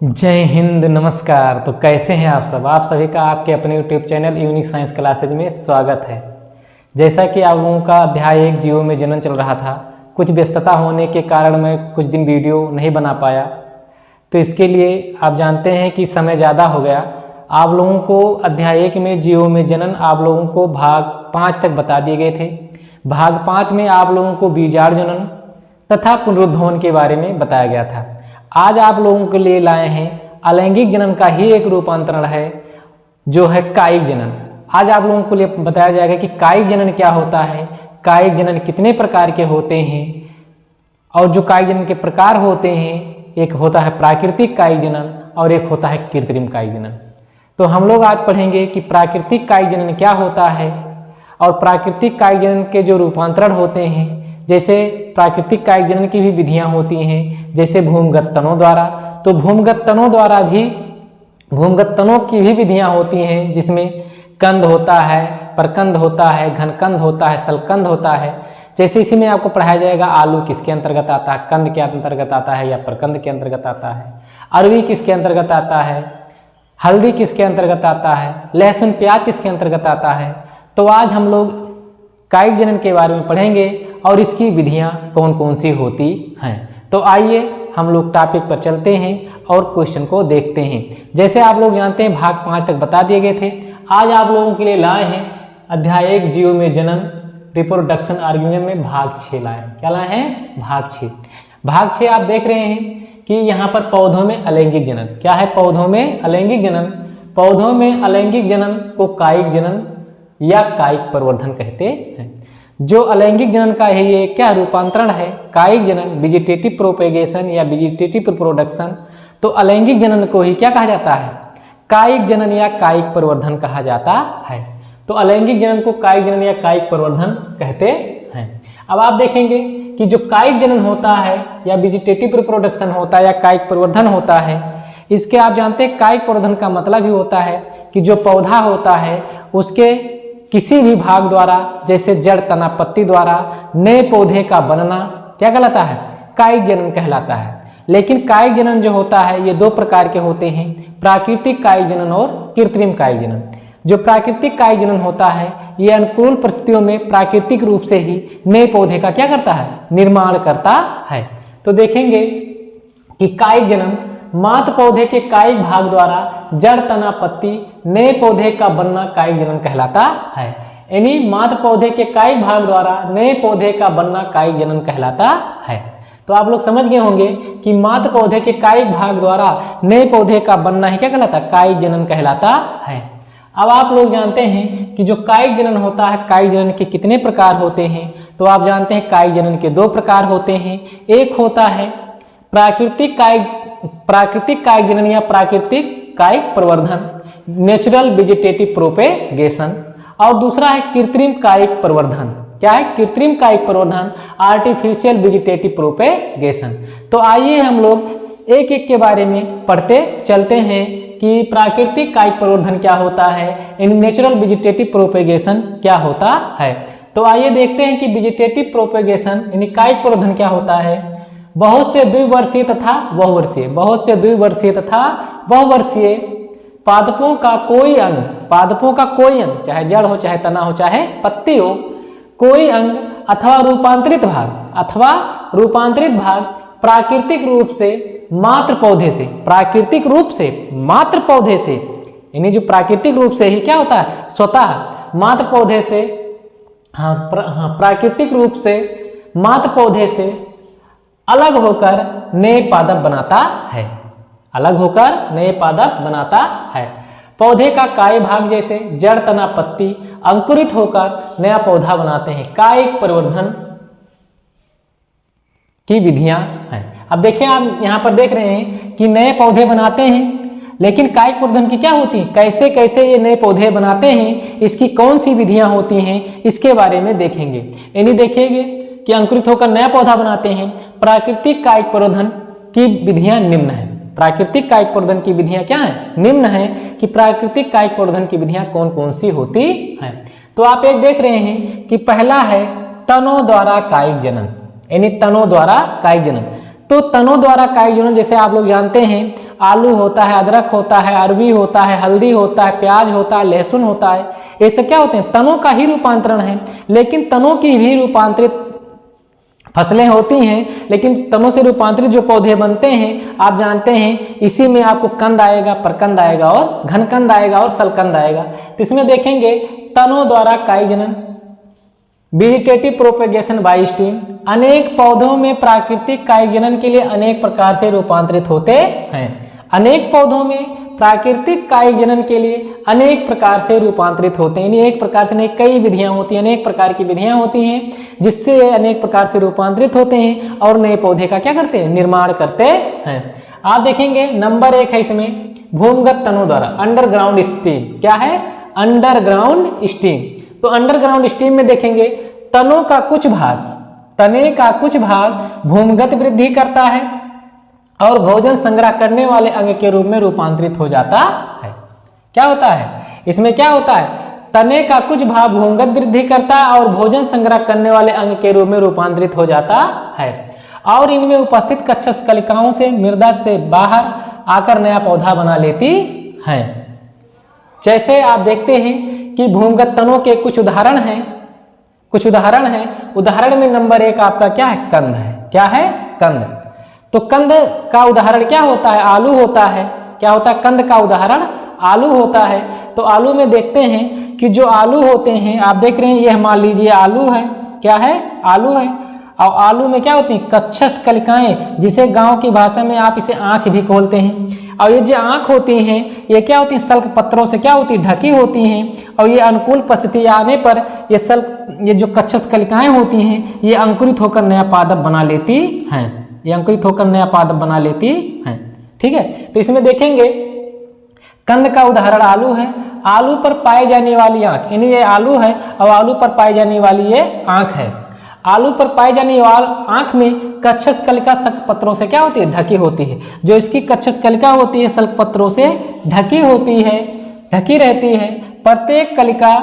जय हिंद, नमस्कार। तो कैसे हैं आप सब? आप सभी का आपके अपने YouTube channel unique science classes में स्वागत है। जैसा कि आप लोगों का अध्याय 1 जीवों में जनन चल रहा था, कुछ व्यस्तता होने के कारण मैं कुछ दिन वीडियो नहीं बना पाया, तो इसके लिए आप जानते हैं कि समय ज़्यादा हो गया। आप लोगों को अध्याय 1 में जीवों में जनन आप लोगों को भाग 5 तक बता दिए गए थे। भाग 5 में आप लोगों को बीजाणु जनन तथा पुनरुद्भवन के बारे में बताया गया था। आज आप लोगों के लिए लाए हैं अलैंगिक जनन का ही एक रूपांतरण है, जो है कायिक जनन। आज आप लोगों को लिए बताया जाएगा कि कायिक जनन क्या होता है, कायिक जनन कितने प्रकार के होते हैं, और जो कायिक जनन के प्रकार होते हैं, एक होता है प्राकृतिक कायिक जनन और एक होता है कृत्रिम कायिक जनन। तो हम लोग आज पढ़ेंगे कि प्राकृतिक कायिक जनन क्या होता है और प्राकृतिक कायिक जनन के जो रूपांतरण होते हैं। जैसे प्राकृतिक कायिक जनन की भी विधियां होती हैं, जैसे भूमिगत तनों द्वारा। तो भूमिगत तनों की भी विधियां होती हैं, जिसमें कंद होता है, परकंद होता है, घनकंद होता है, सलकंद होता है। जैसे इसी में आपको पढ़ाया जाएगा आलू किसके अंतर्गत आता है, कंद के अंतर्गत आता है या परकंद के अंतर्गत आता है, अरवी किसके अंतर्गत आता है, हल्दी किसके अंतर्गत आता है, लहसुन प्याज किसके अंतर्गत आता है। तो आज हम लोग कायिक जनन के बारे में पढ़ेंगे और इसकी विधियां कौन कौन सी होती हैं। तो आइए हम लोग टॉपिक पर चलते हैं और क्वेश्चन को देखते हैं। जैसे आप लोग जानते हैं भाग 5 तक बता दिए गए थे। आज आप लोगों के लिए लाए हैं अध्याय 1 जीवों में जनन रिप्रोडक्शन ऑर्गेनिज्म में भाग 6 लाए हैं। क्या लाए हैं? भाग 6। भाग 6 आप देख रहे हैं कि यहाँ पर पौधों में अलैंगिक जनन क्या है। पौधों में अलैंगिक जनन, पौधों में अलैंगिक जनन को कायिक जनन या कायिक प्रवर्धन कहते हैं। जो अलैंगिक जनन का है ये क्या रूपांतरण है, कायिक जनन, वेजिटेटिव प्रोपेगेशन या वेजिटेटिव रिप्रोडक्शन। तो अलैंगिक जनन को ही क्या कहा जाता है? कायिक जनन या कायिक प्रवर्धन कहा जाता है। तो अलैंगिक जनन को कायिक जनन या कायिक प्रवर्धन कहते हैं। अब आप देखेंगे कि जो कायिक जनन होता है या वेजिटेटिव रिप्रोडक्शन होता है या कायिक प्रवर्धन होता है, इसके आप जानते हैं कायिक प्रवर्धन का मतलब ही होता है कि जो पौधा होता है उसके किसी भी भाग द्वारा, जैसे जड़, तना, पत्ती द्वारा नए पौधे का बनना क्या कहलाता है? कायिक जनन कहलाता है। लेकिन कायिक जनन जो होता है ये 2 प्रकार के होते हैं, प्राकृतिक कायिक जनन और कृत्रिम कायिक जनन। जो प्राकृतिक कायिक जनन होता है ये अनुकूल परिस्थितियों में प्राकृतिक रूप से ही नए पौधे का क्या करता है? निर्माण करता है। तो देखेंगे कि कायिक जनन मात्र पौधे के कायिक भाग द्वारा जड़, तना, पत्ती नए पौधे का बनना कायिक जनन कहलाता है। यानी मात्र पौधे के कायिक भाग द्वारा नए पौधे का बनना कायिक जनन कहलाता है। तो आप लोग समझ गए होंगे कि मात्र पौधे के कायिक भाग द्वारा नए पौधे का बनना ही क्या कहलाता है? कायिक जनन कहलाता है। अब आप लोग जानते हैं कि जो कायिक जनन होता है, कायिक जनन के कितने प्रकार होते हैं। तो आप जानते हैं कायिक जनन के 2 प्रकार होते हैं। एक होता है प्राकृतिक कायिक जनन या प्राकृतिक कायिक प्रवर्धन, नेचुरल वेजिटेटिव प्रोपेगेशन, और दूसरा है कृत्रिम कायिक प्रवर्धन। क्या है? कृत्रिम कायिक प्रवर्धन, आर्टिफिशियल वेजिटेटिव प्रोपेगेशन। तो आइए हम लोग एक एक के बारे में पढ़ते चलते हैं कि प्राकृतिक कायिक प्रवर्धन क्या होता है, इन नेचुरल वेजिटेटिव प्रोपेगेशन क्या होता है। तो आइए देखते हैं कि वेजिटेटिव प्रोपेगेशन यानी कायिक प्रवर्धन क्या होता है। बहुत से द्विवर्षीय तथा बहुवर्षीय पादपों का कोई अंग, चाहे जड़ हो, चाहे तना हो, चाहे पत्ती हो, कोई अंग अथवा रूपांतरित भाग प्राकृतिक रूप से मात्र पौधे से, यानी जो प्राकृतिक रूप से ही क्या होता है? स्वतः मात्र पौधे से, प्राकृतिक रूप से मात्र पौधे से अलग होकर नए पादप बनाता है। पौधे का काय भाग जैसे जड़, तना, पत्ती अंकुरित होकर नया पौधा बनाते हैं। कायिक प्रवर्धन की विधियां हैं। अब देखिए, आप यहां पर देख रहे हैं कि नए पौधे बनाते हैं, लेकिन कायिक प्रवर्धन की क्या होती है? कैसे कैसे ये नए पौधे बनाते हैं, इसकी कौन सी विधियां होती हैं, इसके बारे में देखेंगे। यानी देखेंगे कि अंकुरित होकर नया पौधा बनाते हैं। प्राकृतिक कायिक प्रवर्धन की विधियां निम्न है। प्राकृतिक कायिक प्रवर्धन की विधियां क्या है? निम्न है कि प्राकृतिक कायिक प्रवर्धन की विधियां कौन कौन सी होती हैं। तो आप एक देख रहे हैं कि पहला है तनों द्वारा कायिक जनन, यानी तनों द्वारा कायिक जनन। तो तनों द्वारा कायिक जनन जैसे आप लोग जानते हैं आलू होता है, अदरक होता है, अरबी होता है, हल्दी होता है, प्याज होता है, लहसुन होता है, ये सब क्या होते हैं, तनों का ही रूपांतरण है। लेकिन तनों की भी रूपांतरित फसलें होती हैं, लेकिन तनों से रूपांतरित जो पौधे बनते हैं आप जानते हैं, इसी में आपको कंद आएगा, प्रकंद आएगा और घनकंद आएगा और सलकंद आएगा। तो इसमें देखेंगे तनों द्वारा कायिक जनन, वेजिटेटिव प्रोपेगेशन बाय स्टीम, अनेक पौधों में प्राकृतिक कायिक जनन के लिए अनेक प्रकार से रूपांतरित होते हैं। अनेक पौधों में प्राकृतिक कायिक जनन के लिए अनेक प्रकार से रूपांतरित होते हैं। एक प्रकार से नहीं, कई विधियां होती हैं, अनेक प्रकार की विधियां होती हैं जिससे अनेक प्रकार से रूपांतरित होते हैं और नए पौधे का क्या करते हैं, निर्माण करते हैं। आप देखेंगे नंबर 1 है इसमें भूमिगत तनों द्वारा, अंडरग्राउंड स्टीम। क्या है, अंडरग्राउंड स्टीम। तो अंडरग्राउंड स्टीम में देखेंगे तनों का कुछ भाग, तने का कुछ भाग भूमिगत वृद्धि करता है और भोजन संग्रह करने वाले अंग के रूप में रूपांतरित हो जाता है। क्या होता है इसमें, क्या होता है, तने का कुछ भाग भूमिगत वृद्धि करता है और भोजन संग्रह करने वाले अंग के रूप में रूपांतरित हो जाता है और इनमें उपस्थित कक्षस्थ कलिकाओं से मृदा से बाहर आकर नया पौधा बना लेती है। जैसे आप देखते हैं कि भूमिगत तनों के कुछ उदाहरण हैं, उदाहरण में नंबर 1 आपका क्या है, कंद है। क्या है, कंद। तो कंद का उदाहरण क्या होता है, आलू होता है। क्या होता है, कंद का उदाहरण आलू होता है। तो आलू में देखते हैं कि जो आलू होते हैं, आप देख रहे हैं, यह मान लीजिए आलू है। क्या है, आलू है। और आलू में क्या होती हैं, कक्षस्थ कलिकाएं, जिसे गांव की भाषा में आप इसे आंख भी खोलते हैं। और ये जो आंख होती हैं ये क्या होती हैं, सल्क पत्रों से क्या होती, ढकी होती हैं। और ये अनुकूल परिस्थिति आने पर ये जो कक्षस्थ कलिकाएं होती हैं ये अंकुरित होकर नया पादप बना लेती हैं। ये अंकुरित होकर नया पादप बना लेती हैं। ठीक है, तो इसमें देखेंगे कंद का उदाहरण आलू है। आलू पर पाई जाने वाली आंख, यानी ये आलू है और आलू पर पाई जाने वाली ये आंख है। आलू पर पाई जाने वाली आंख में कक्षस्थ कलिका सल्क पत्रों से क्या होती है, ढकी होती है। जो इसकी कक्षस्थ कलिका होती है सल्क पत्रों से ढकी होती है, ढकी रहती है। प्रत्येक कलिका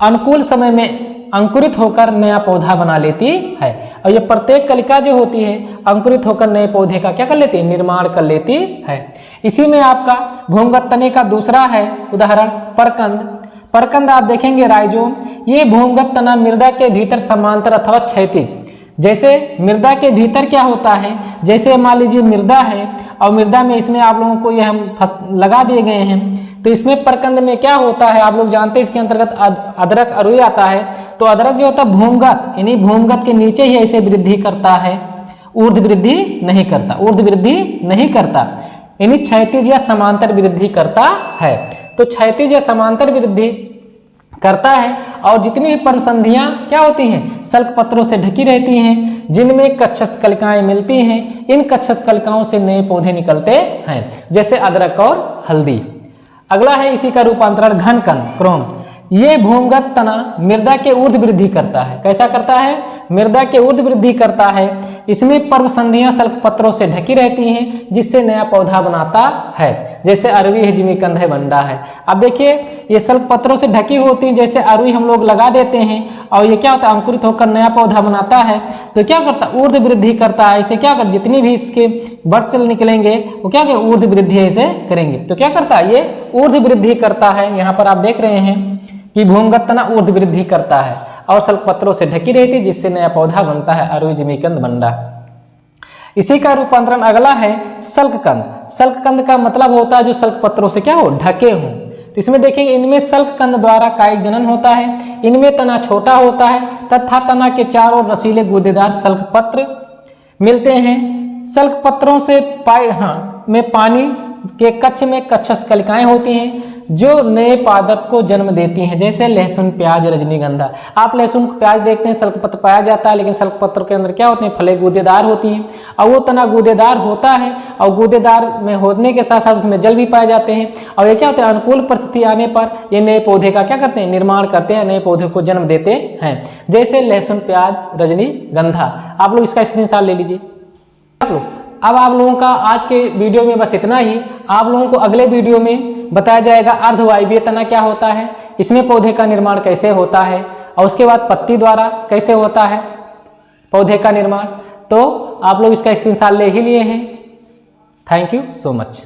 अनुकूल समय में अंकुरित होकर नया पौधा बना लेती है। और ये प्रत्येक कलिका जो होती है अंकुरित होकर नए पौधे का क्या कर लेती है, निर्माण कर लेती है। इसी में आपका भूमिगत तने का दूसरा है उदाहरण परकंद। परकंद आप देखेंगे राइजोम, ये भूमिगत तना मृदा के भीतर समांतर अथवा क्षैतिज, जैसे मृदा के भीतर क्या होता है, जैसे मान लीजिए मृदा है और मृदा में इसमें आप लोगों को ये हम लगा दिए गए हैं। तो इसमें परकंद में क्या होता है, आप लोग जानते हैं इसके अंतर्गत अदरक अरुई आता है। तो अदरक जो होता है भूमिगत, यानी भूमिगत के नीचे ही ऐसे वृद्धि करता है, ऊर्ध्व वृद्धि नहीं करता, ऊर्ध्व वृद्धि नहीं करता, यानी क्षैतिज या समांतर वृद्धि करता है। तो क्षैतिज या समांतर वृद्धि करता है और जितनी भी पर्णसंधियां क्या होती हैं, सल्क पत्रों से ढकी रहती हैं, जिनमें कक्षस्थ कलिकाएं मिलती हैं। इन कक्षस्थ कलिकाओं से नए पौधे निकलते हैं, जैसे अदरक और हल्दी। अगला है इसी का रूपांतरण घनकंद क्रोम। ये भूमिगत तना मृदा के ऊर्ध्व वृद्धि करता है। कैसा करता है, मृदा के ऊर्ध्व वृद्धि करता है। इसमें पर्णसंधियां सल्क पत्रों से ढकी रहती हैं, जिससे नया पौधा बनाता है, जैसे अरवी है, जिमीकंद है, वंडा है। अब देखिए ये सल्क पत्रों से ढकी होती है, जैसे अरवी हम लोग लगा देते हैं और ये क्या होता है, अंकुरित होकर नया पौधा बनाता है। तो क्या करता है, ऊर्ध्व वृद्धि करता है। इसे क्या कर, जितनी भी इसके बड सेल निकलेंगे वो क्या करें, ऊर्ध्व वृद्धि ऐसे करेंगे। तो क्या करता है, ये ऊर्ध्व वृद्धि करता है। यहाँ पर आप देख रहे हैं कि भूमिगत तना ऊर्ध्व वृद्धि करता है और सल्क पत्रों से ढकी रहती है, जिससे नया पौधा बनता है, अरुई, जिमीकंद, वंडा। इसी का रूपांतरण अगला है सल्ककंद। सल्ककंद का मतलब होता है जो सल्क पत्रों से क्या हो, ढके हों। तो इसमें देखेंगे इनमें सल्ककंद द्वारा कायिक जनन होता है। इनमें तना छोटा होता है तथा तना के चारों ओर रसीले गूदेदार सल्क पत्र मिलते हैं। सल्क पत्रों से में पानी के कक्ष में कक्षस्थ कलिकाएं होती हैं जो नए पादप को जन्म देती हैं, जैसे लहसुन, प्याज, रजनीगंधा। आप लहसुन प्याज देखते हैं सल्क पत्र पाया जाता है, लेकिन सल्क पत्र के अंदर क्या होते हैं, फले गूदेदार होती हैं और वो तना गूदेदार होता है और गूदेदार में होने के साथ साथ उसमें जल भी पाए जाते हैं। और ये क्या होता है, अनुकूल परिस्थिति आने पर ये नए पौधे का क्या करते हैं, निर्माण करते हैं, नए पौधे को जन्म देते हैं, जैसे लहसुन, प्याज, रजनीगंधा। आप लोग इसका स्क्रीनशॉट ले लीजिए। अब आप लोगों का आज के वीडियो में बस इतना ही। आप लोगों को अगले वीडियो में बताया जाएगा अर्धवायवीय तना क्या होता है, इसमें पौधे का निर्माण कैसे होता है और उसके बाद पत्ती द्वारा कैसे होता है पौधे का निर्माण। तो आप लोग इसका स्क्रीनशॉट ले ही लिए हैं। Thank you so much.